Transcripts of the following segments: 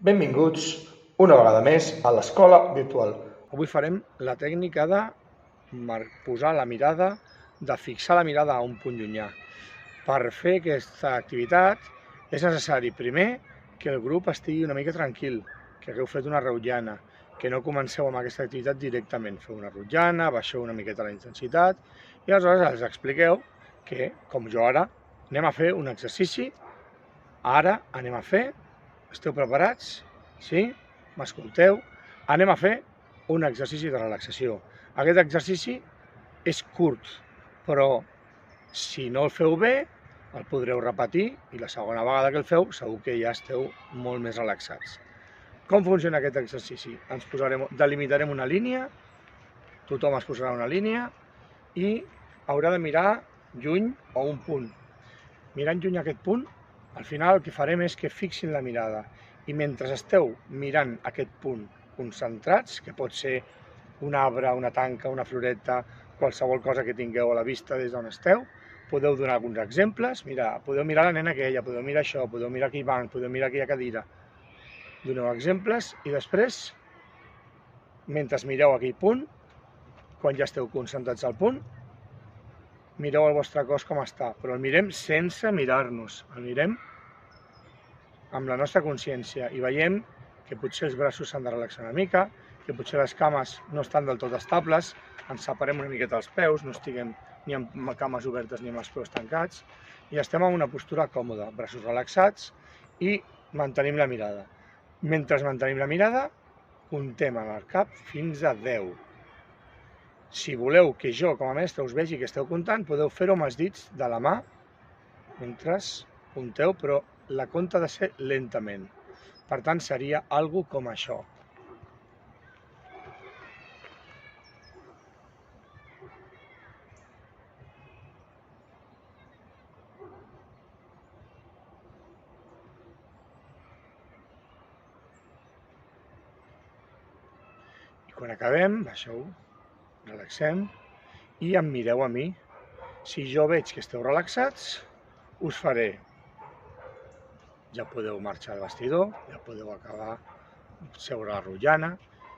Benvinguts una vegada més a l'escola virtual. Avui farem la tècnica de posar la mirada, de fixar la mirada a un punt llunyà. Per fer aquesta activitat és necessari primer que el grup estigui una mica tranquil, que hagueu fet una rotllana, que no comenceu amb aquesta activitat directament. Feu una rotllana, baixeu una miqueta la intensitat i aleshores els expliqueu que, com jo ara, anem a fer un exercici. Ara anem a fer... Esteu preparats? Sí? M'escolteu? Anem a fer un exercici de relaxació. Aquest exercici és curt, però si no el feu bé, el podreu repetir i la segona vegada que el feu segur que ja esteu molt més relaxats. Com funciona aquest exercici? Delimitarem una línia, tothom es posarà una línia i haurà de mirar lluny a un punt. Mirant lluny a aquest punt, al final el que farem és que fixin la mirada i mentre esteu mirant aquest punt concentrats, que pot ser un arbre, una tanca, una floreta, qualsevol cosa que tingueu a la vista des d'on esteu, podeu donar alguns exemples. Mira, podeu mirar la nena aquella, podeu mirar això, podeu mirar aquell banc, podeu mirar aquella cadira. Doneu exemples i després, mentre mireu aquell punt, quan ja esteu concentrats al punt, mireu el vostre cos com està, però el mirem sense mirar-nos, el mirem amb la nostra consciència i veiem que potser els braços s'han de relaxar una mica, que potser les cames no estan del tot estables, ens separem una miqueta els peus, no estiguem ni amb cames obertes ni amb els peus tancats i estem en una postura còmoda, braços relaxats i mantenim la mirada. Mentre mantenim la mirada, comptem amb el cap fins a 10. Si voleu que jo, com a mestre, us vegi que esteu comptant, podeu fer-ho amb els dits de la mà mentre compteu, però la compta ha de ser lentament. Per tant, seria algo com això. I quan acabem, baixeu, relaxem i em mireu a mi. Si jo veig que esteu relaxats, us faré. Ja podeu marxar al vestidor, ja podeu acabar seure a la rotllana.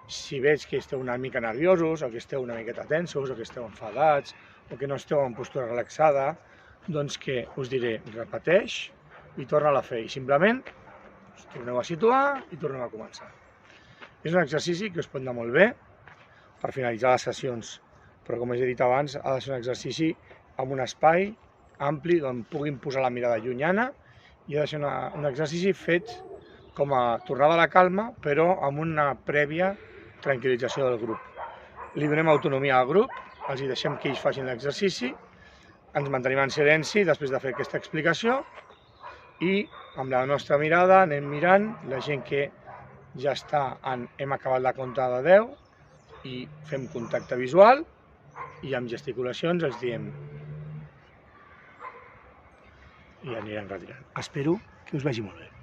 Si veig que esteu una mica nerviosos, o que esteu una miqueta tensos, o que esteu enfadats, o que no esteu en postura relaxada, doncs que us diré, repeteix i torna-la a fer. I simplement us torneu a situar i torneu a començar. És un exercici que us pot anar molt bé per finalitzar les sessions, però com us he dit abans, ha de ser un exercici amb un espai ampli on puguin posar la mirada llunyana i ha de ser un exercici fet com a tornada a la calma, però amb una prèvia tranquil·lització del grup. Li donem autonomia al grup, els hi deixem que ells facin l'exercici, ens mantenim en silenci després de fer aquesta explicació i amb la nostra mirada anem mirant la gent que ja hem acabat la compta de 10 i fem contacte visual i amb gesticulacions els diem i anirem retirant. Espero que us vagi molt bé.